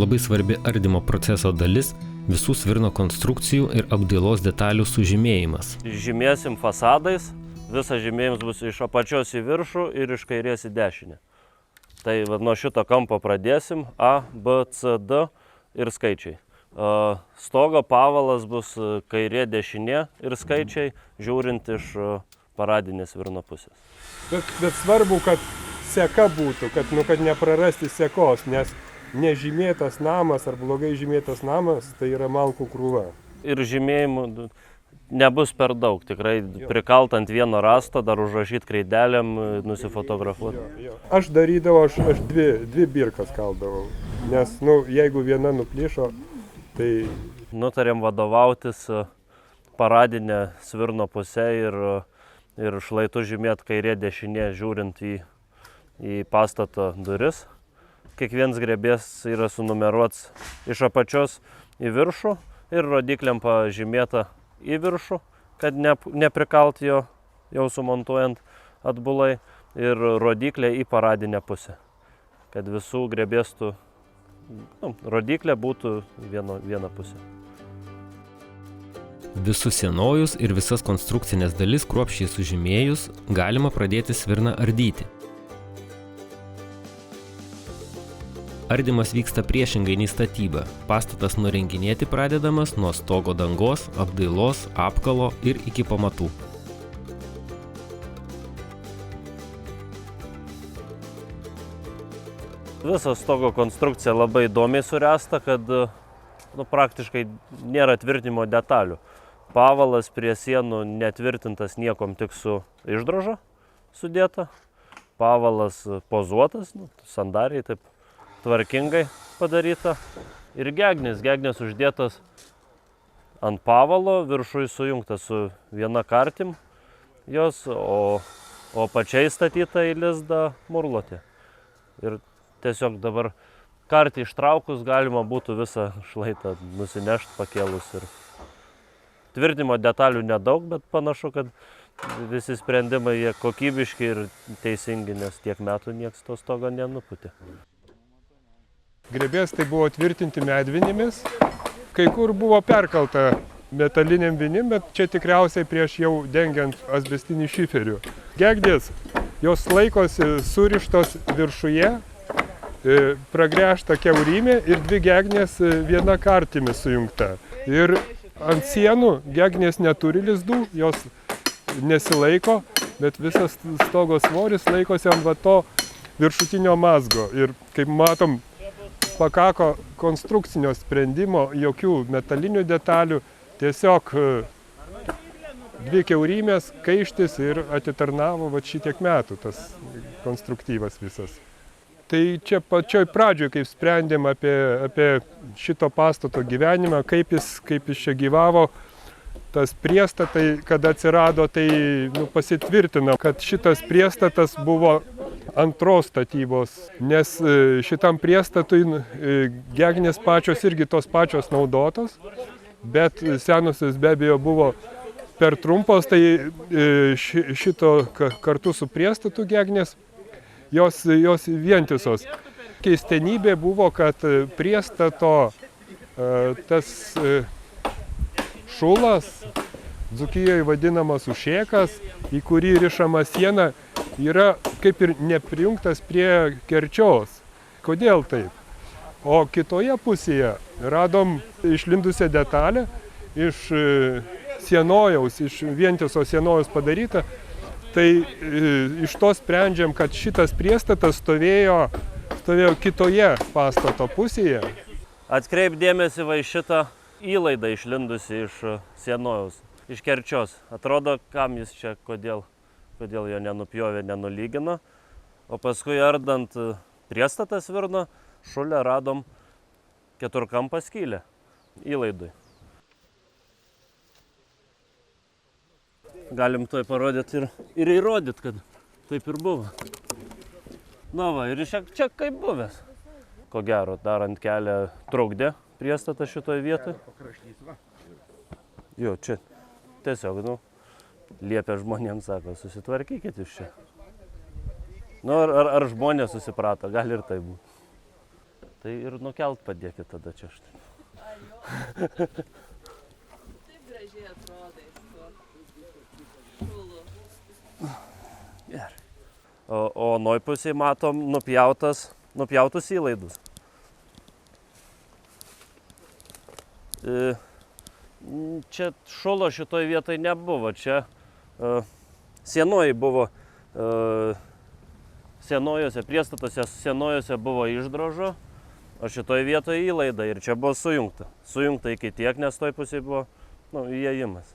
labai svarbi ardymo proceso dalis – visų svirno konstrukcijų ir apdailos detalių sužymėjimas. Žymėsim fasadais, visas žymėjimas bus iš apačios į viršų ir iš kairės į dešinę. Tai nuo šito kampo pradėsim A, B, C, D ir skaičiai. Stogo pavalas bus kairė, dešinė ir skaičiai, žiūrint iš paradinės svirno pusės. Bet svarbu, kad seka būtų, kad neprarasti sekos, nes nežymėtas namas ar blogai žymėtas namas tai yra malkų krūva. Ir žymėjimų nebus per daug, tikrai prikalt ant vieno rasto, dar užrašyti kreidelėm, nusifotografuoti. Aš darydavau, aš dvi birkas kaldavau, nes jeigu viena nuplyšo, tai... Nutarėm vadovautis paradinę svirno pusę ir šlaitu žymėti kairė, dešinė, žiūrint į pastato duris. Kiekvienas grėbės yra sunumeruots iš apačios į viršų ir rodikliam pažymėta į viršų, kad neprikalt jo jau sumontuojant atbulai, ir rodiklė į paradinę pusę, kad visų grėbėstų rodiklė būtų viena pusė. Visus sienojus ir visas konstrukcinės dalis kruopščiai sužymėjus galima pradėti svirną ardyti. Ardymas vyksta priešingai nei statyba. Pastatas nurenginėti pradedamas nuo stogo dangos, apdailos, apkalo ir iki pamatų. Visa stogo konstrukcija labai įdomiai suręsta, kad praktiškai nėra tvirtinimo detalių. Pavalas prie sienų netvirtintas niekom, tik su išdroža sudėta. Pavalas pozuotas, sandariai taip tvarkingai padaryta. Ir gegnis uždėtas ant pavalo, viršui sujungtas su viena kartim jos, o pačiai statyta į lizdą murlotė. Ir tiesiog dabar kartį ištraukus galima būtų visą šlaitą nusinešti pakėlus. Ir tvirtinimo detalių nedaug, bet panašu, kad visi sprendimai jie kokybiški ir teisingi, nes tiek metų nieks to stogo nenuputė. Grėbės tai buvo tvirtinti medvinimis, kai kur buvo perkalta metaliniam vinim, bet čia tikriausiai prieš jau dengiant asbestinį šiferių. Gegdės, jos laikosi surištos viršuje, pragręžta kiaurymė ir dvi gegnės viena kartimi sujungta. Ir ant sienų gegnės neturi lizdų, jos nesilaiko, bet visas stogo svoris laikosi ant to viršutinio mazgo. Ir kaip matom, pakako konstrukcinio sprendimo, jokių metalinių detalių, tiesiog dvi kiaurymės, kaištis ir atitarnavo šitiek metų tas konstruktyvas visas. Tai čia pačioj pradžioj, kaip sprendėm apie šito pastato gyvenimą, kaip jis čia gyvavo, tas priestatai, kada atsirado, tai pasitvirtino, kad šitas priestatas buvo antros statybos, nes šitam priestatui gegnės pačios irgi tos pačios naudotos, bet senosios be abejo buvo per trumpos, tai šito kartu su priestatu gegnės jos vientisos. Keistenybė buvo, kad priestato tas šulas, Dzūkijoje vadinamas ušėkas, į kurį rišama siena, yra kaip ir neprijungtas prie kerčios. Kodėl taip? O kitoje pusėje radom išlindusią detalę iš sienojaus, iš vientiso sienojaus padaryta. Tai iš to sprendžiam, kad šitas priestatas stovėjo kitoje pastato pusėje. Atkreip dėmesį į šitą įlaidą išlindusi iš sienojaus, iš kerčios. Atrodo, kam jis čia, kodėl jo nenupjovė, nenulygino. O paskui ardant priestatą svirno, šule radom keturkampą skylę įlaidui. Galim toj parodyti ir įrodyti, kad taip ir buvo. Na va, ir čia kaip buvęs. Ko gero, darant kelią trukdė priestatą šitoj vietoj. Jo, čia tiesiog, liepia žmonėms, sako, susitvarkykit iš čia. Ar žmonės susiprato, gali ir tai būti. Tai ir nukelt padėkit tada čia štai. Taip gražiai atrodai su šulu. Gerai. O anoj pusėje matom nupjautus įlaidus. Čia šulo šitoj vietoj nebuvo, čia sienoji buvo, senojose priestatuose senojose buvo išdrožo, o šitoj vietoje įlaida ir čia buvo sujungta. Sujungta iki tiek, nes toj pusėje buvo įėjimas.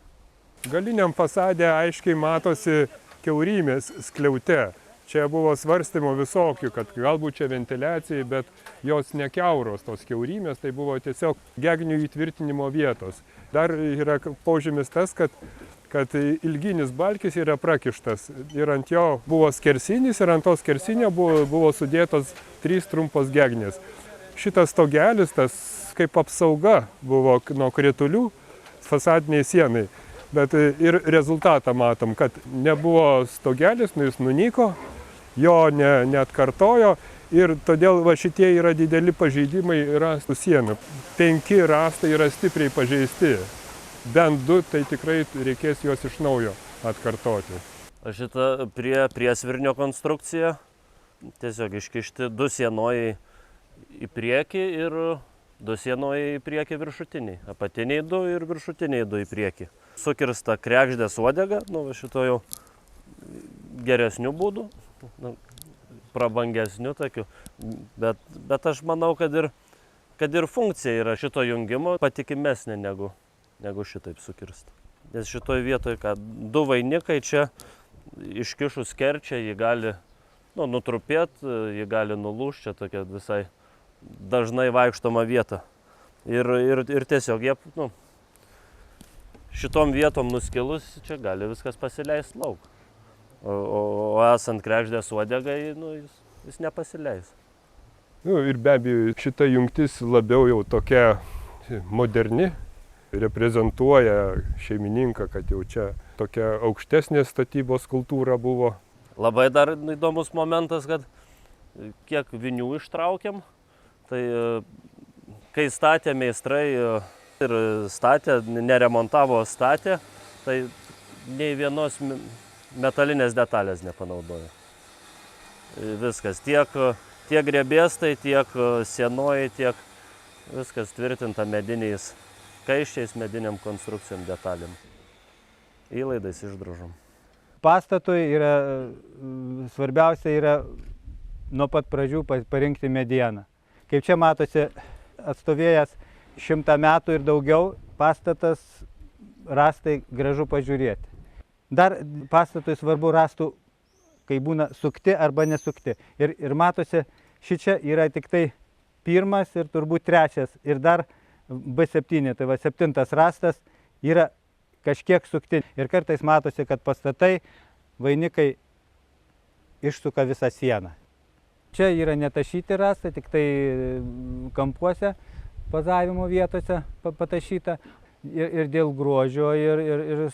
Galiniam fasade aiškiai matosi kiaurymės skliaute. Čia buvo svarstymo visokių, kad galbūt čia ventiliacijai, bet jos nekiauros tos kiaurymės, tai buvo tiesiog gegnių įtvirtinimo vietos. Dar yra požymis tas, kad ilginis balkis yra prakištas ir ant jo buvo skersinis ir ant to skersinio buvo sudėtos 3 trumpos gegnės. Šitas stogelis, tas kaip apsauga buvo nuo kritulių fasadiniai sienai. Bet ir rezultatą matom, kad nebuvo stogelis, jis nunyko, jo neatkartojo ir todėl va šitie yra dideli pažeidimai rąstų sienų. 5 rąstai yra stipriai pažeisti, bent 2, tai tikrai reikės juos iš naujo atkartoti. Šitą priesvirnio konstrukciją tiesiog iškišti 2 sienojai į priekį ir 2 sienojai į priekį viršutiniai. Apatiniai 2 ir viršutiniai 2 į priekį. Sukirsta kregždės uodega, šito jau geresnių būdų, prabangesnių tokių, bet aš manau, kad ir funkcija yra šito jungimo patikimesnė negu šitaip sukirsta. Nes šitoj vietoje, kad 2 vainikai čia iškišus kerčią, jį gali nutrupėti, jį gali nulūžti, čia tokia visai dažnai vaikštoma vieta. Ir tiesiog jie, šitom vietom nuskilus, čia gali viskas pasileisti lauk. O esant kregždės uodegai, jis nepasileis. Ir be abejo, šita jungtis labiau jau tokia moderni, reprezentuoja šeimininką, kad jau čia tokia aukštesnė statybos kultūra buvo. Labai dar įdomus momentas, kad kiek vinių ištraukiam, tai kai statė meistrai ir statė, neremontavo statė, tai nei vienos metalinės detalės nepanaudojo. Viskas, tiek grėbėstai, tiek sienojai, tiek viskas tvirtinta mediniais kaiščiais, mediniam konstrukcijom detalėm. Įlaidais išdrožom. Pastatui svarbiausia yra nuo pat pradžių parinkti medieną. Kaip čia matosi, atstovėjęs 100 metų ir daugiau, pastatas rąstai gražu pažiūrėti. Dar pastatui svarbu rąstų, kai būna sukti arba nesukti. Ir matosi, šičia yra tik tai 1 ir turbūt 3 ir dar B7, tai va 7 rąstas yra kažkiek sukti. Ir kartais matosi, kad pastatai, vainikai išsuka visą sieną. Čia yra netašyti rąstai, tik tai kampuose, pozavimo vietose patašyta. Ir dėl grožio, ir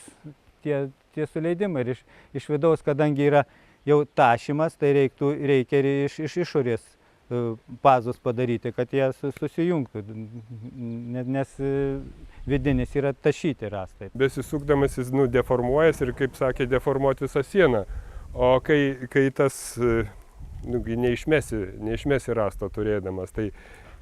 tie suleidimai. Ir iš vidaus, kadangi yra jau tašymas, tai reikia ir iš išorės pazus padaryti, kad jie susijungtų, nes vidinis yra tašyti rąstai. Besisukdamas jis deformuojas ir, kaip sakė, deformuoti visą sieną. O kai tas neišmesi rąsto turėdamas, tai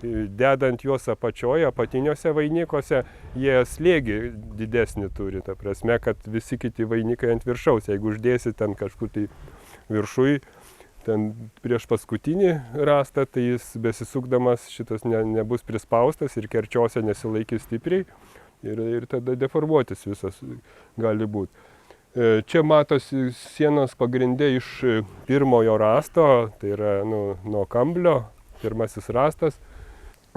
dedant juos apačioje, apatiniuose vainikose, jie slėgį didesnį turi, ta prasme, kad visi kiti vainikai ant viršaus. Jeigu uždėsi ten kažkur tai viršui, ten prieš paskutinį rąstą, tai jis besisukdamas šitas nebus prispaustas ir kerčiose nesilaikys stipriai ir tada deformuotis visas gali būti. Čia matosi sienos pagrindė iš pirmojo rąsto, tai yra nuo kamblio, pirmasis rąstas.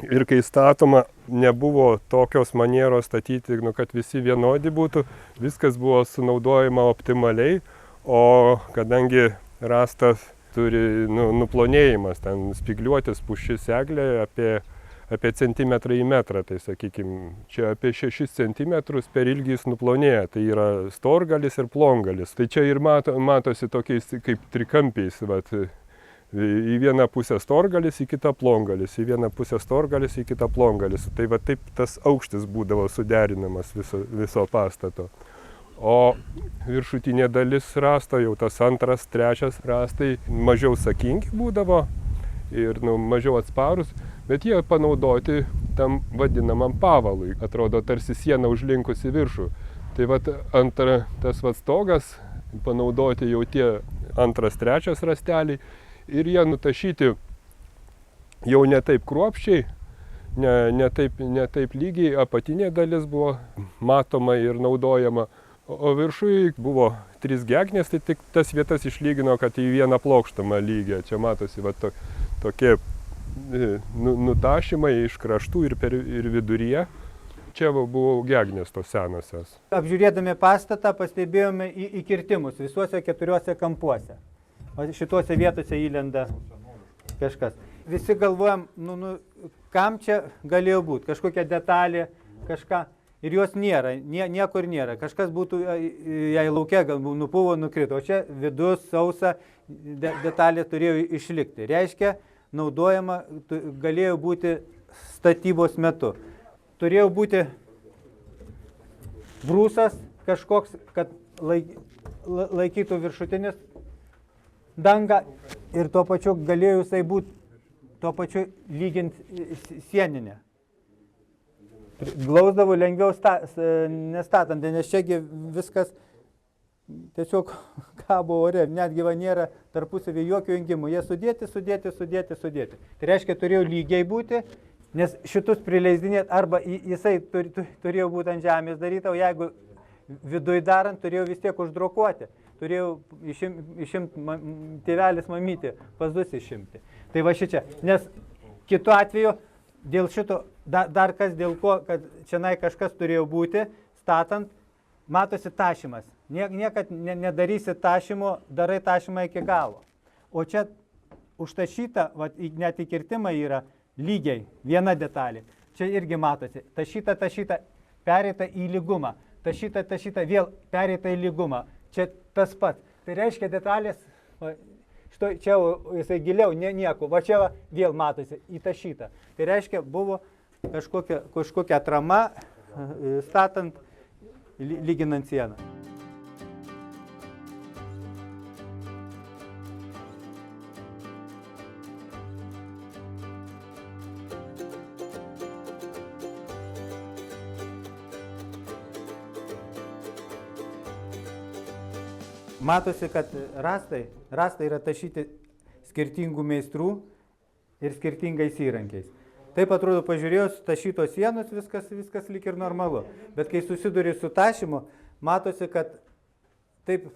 Ir kai statoma, nebuvo tokios manieros statyti, kad visi vienodi būtų, viskas buvo sunaudojama optimaliai, o kadangi rąstas turi nuplonėjimas, ten spigliuotis pušis eglė apie centimetrą į metrą, tai sakykime, čia apie 6 centimetrus per ilgį jis nuplonėja, tai yra storgalis ir plongalis. Tai čia ir matosi tokiais kaip trikampiais, Į vieną pusę storgalis, į kitą plongalis, į vieną pusę storgalis, į kitą plongalis. Tai va taip tas aukštis būdavo suderinamas viso pastato. O viršutinė dalis rasto, jau tas antras, trečias rastai mažiau sakingi būdavo ir mažiau atsparus, bet jie panaudoti tam vadinamam pavalui. Atrodo, tarsi siena užlinkus į viršų. Tai vat tas vat stogas panaudoti jau tie antras, trečias rasteliai ir jie nutašyti jau ne taip kruopščiai, ne taip lygiai, apatinė dalis buvo matoma ir naudojama, o viršui buvo 3 gegnės, tai tik tas vietas išlygino, kad į vieną plokštamą lygį. Čia matosi va tokie nutašymai iš kraštų ir viduryje. Čia buvo gegnės tos senosios. Apžiūrėdami pastatą pastebėjome įkirtimus visuose 4 kampuose. O šituose vietose įlenda kažkas. Visi galvojam, kam čia galėjo būti, kažkokia detalė, kažką. Ir jos nėra, niekur nėra. Kažkas būtų, jei laukia, galbūt nupuvo, nukrito. O čia vidus, sausa, detalė turėjo išlikti. Reiškia, naudojama galėjo būti statybos metu. Turėjo būti brūsas kažkoks, kad laikytų viršutinis dangą ir tuo pačiu galėjo jisai būti tuo pačiu lygint sieninę. Glausdavo lengviau nestatant, nes čiagi viskas tiesiog kabo ore, netgi va nėra tarpusavį jokių jungimų. Jie sudėti. Tai reiškia, turėjo lygiai būti, nes šitus prileisdinėt arba jisai turėjo būti ant žemės daryta, o jeigu viduj darant, turėjo vis tiek uždrokuoti. Turėjau išimti tėvelis mamytį, pazdus išimti. Tai va šičia, nes kitu atveju, dėl šito, dar kas dėl ko, kad šiandien kažkas turėjo būti, statant, matosi tašymas. Niekad nedarysi tašymo, darai tašymą iki galo. O čia užtašyta, net įkirtimai yra lygiai, viena detalė. Čia irgi matosi, tašyta, pereita į lygumą. Tašyta, vėl pereita į lygumą. Čia tas pats. Tai reiškia detalės, čia jisai giliau, nieko, va čia vėl matosi, įtašyta. Tai reiškia, buvo kažkokia atrama statant, lyginant sieną. Matosi, kad rastai yra tašyti skirtingų meistrų ir skirtingais įrankiais. Taip atrodo, pažiūrėjus tašytos sienos, viskas lyg ir normalu. Bet kai susiduri su tašymu, matosi, kad taip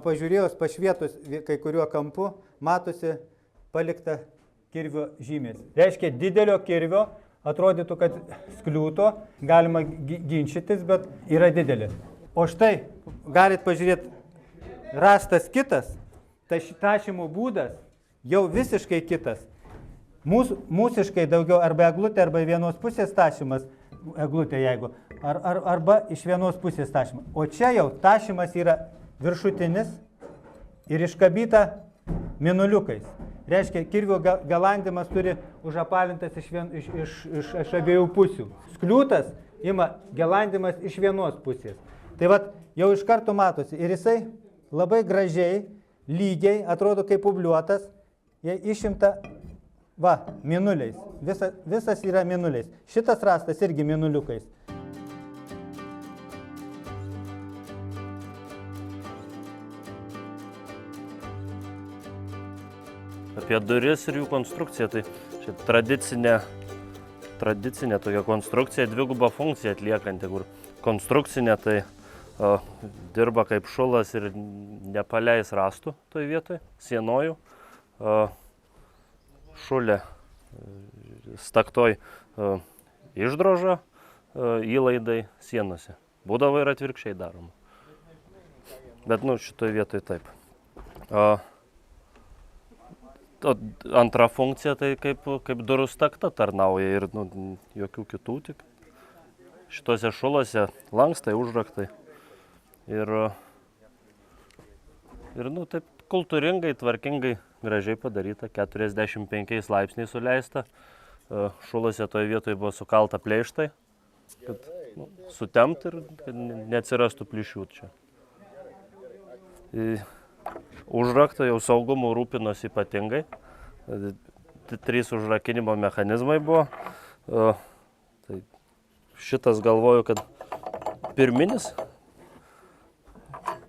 pažiūrėjus, pašvietus kai kuriuo kampu, matosi palikta kirvio žymės. Reiškia, didelio kirvio atrodytų, kad skliūto, galima ginčytis, bet yra didelis. O štai, galit pažiūrėti, rastas kitas, tašymo būdas jau visiškai kitas. Mūsiškai daugiau arba eglutė, arba vienos pusės tašymas, eglutė jeigu, arba iš vienos pusės tašymas. O čia jau tašymas yra viršutinis ir iškabyta minuliukais. Reiškia, kirvio galandimas turi užapalintas iš abiejų pusių. Skliūtas ima galandimas iš vienos pusės. Tai vat jau iš karto matosi ir jisai labai gražiai, lygiai, atrodo kaip publiuotas, jie išimta, minuliais. Visas yra minuliais. Šitas rastas irgi minuliukais. Apie duris ir jų konstrukciją, tai čia tradicinė tokia konstrukcija, dvigubą funkciją atliekanti, kur konstrukcinė tai dirba kaip šulas ir nepaleis rastų toj vietoj, sienojų. Šulė staktoj išdroža, įlaidai sienose. Būdavo ir atvirkščiai daroma. Bet šitoj vietoj taip. Antra funkcija tai kaip durų stakta tarnauja ir jokių kitų tik. Šituose šuluose lankstai, užraktai. Ir Ir taip kultūringai, tvarkingai, gražiai padaryta, 45 laipsniai suleista. Šulose toje vietoje buvo sukalta pleištai, kad sutempt ir kad neatsirastų plyšių čia. Užraktą jau saugumu rūpinosi ypatingai. 3 užrakinimo mechanizmai buvo. Tai šitas galvoju, kad pirminis,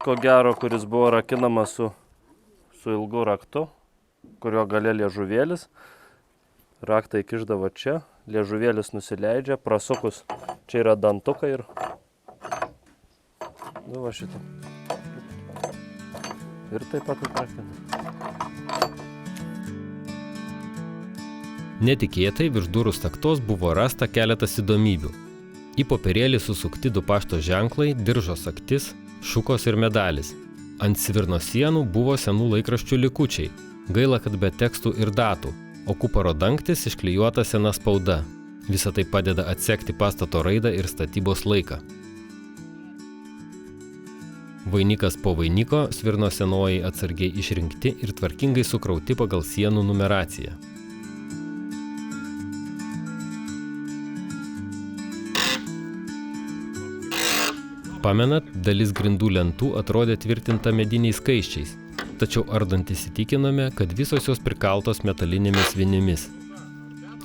ko gero, kuris buvo rakinamas su ilgu raktu, kurio gale liežuvėlis. Raktą įkišdavo čia, liežuvėlis nusileidžia, prasukus čia yra dantukai ir va šitą. Ir taip pat atrakina. Netikėtai virš durų staktos buvo rasta keletas įdomybių. Į popierėlį susukti 2 pašto ženklai, diržo sagtis, šukos ir medalis. Ant svirno sienų buvo senų laikraščių likučiai. Gaila, kad be tekstų ir datų, o kuparo dangtis išklijuota sena spauda. Visa tai padeda atsekti pastato raidą ir statybos laiką. Vainikas po vainiko svirno senojai atsargiai išrinkti ir tvarkingai sukrauti pagal sienų numeraciją. Pamenat, dalis grindų lentų atrodė tvirtinta mediniais kaiščiais, tačiau ardant įsitikinome, kad visos jos prikaltos metalinėmis vinimis.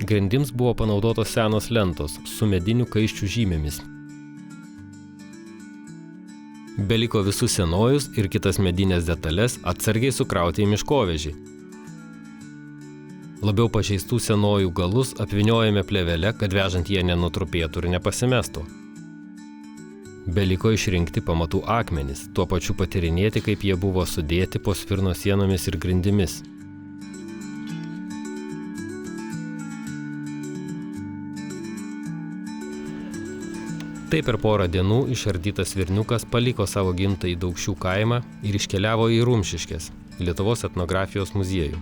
Grindims buvo panaudotos senos lentos su medinių kaiščių žymėmis. Beliko visus senojus ir kitas medinės detalės atsargiai sukrauti į miškovežį. Labiau pažeistų senojų galus apvyniojame plėvele, kad vežant jie nenutrupėtų ir nepasimestų. Beliko išrinkti pamatų akmenis, tuo pačiu patyrinėti, kaip jie buvo sudėti po svirno sienomis ir grindimis. Taip per porą dienų išardytas svirniukas paliko savo gimtąjį Daukšių kaimą ir iškeliavo į Rumšiškes, Lietuvos etnografijos muziejų.